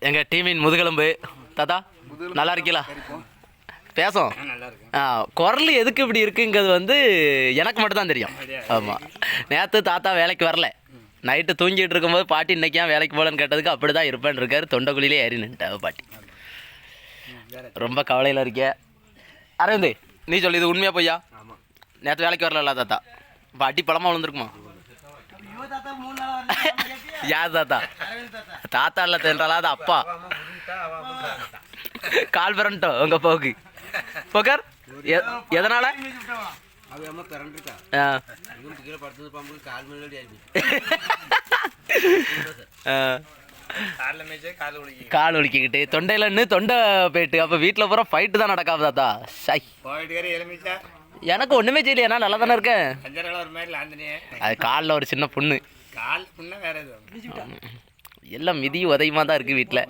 எங்கள் டீமின் முதுகெலும்பு தாத்தா நல்லா இருக்கீங்களா? பேசும். குரல் எதுக்கு இப்படி இருக்குங்கிறது வந்து எனக்கு மட்டும் தான் தெரியும். ஆமாம், நேற்று தாத்தா வேலைக்கு வரல, நைட்டு தூங்கிட்டு இருக்கும்போது பாட்டி இன்னைக்கு ஏன் வேலைக்கு போகலன்னு கேட்டதுக்கு அப்படி தான் இருப்பேன்னு இருக்காரு. தொண்டைக்குழியிலே ஏறி நின்ட்டா பாட்டி. ரொம்ப கவலையில் இருக்கே. அரவிந்த், நீ சொல்லி இது உண்மையாக பொய்யா? நேற்று வேலைக்கு வரல தாத்தா, பாட்டி பழமாக விழுந்துருக்குமா? யார் தாத்தா? தாத்தா இல்லை தென்றாலா, அது அப்பா. கால் பிறண்டோ உங்கள் போக்கு போக்கர் எதனால? கால் ஒலிக்கிக்கிட்டு தொண்டையிலன்னு தொண்டை போயிட்டு அப்போ வீட்டில் பூரா ஃபைட்டு தான் நடக்காது தாத்தா. சை, எனக்கு ஒன்றுமே செய்யலையா, நல்லா தானே இருக்கேன். அது காலில் ஒரு சின்ன புண்ணு, எல்லாம் மிதி உதயமாக தான் இருக்குது வீட்டில்.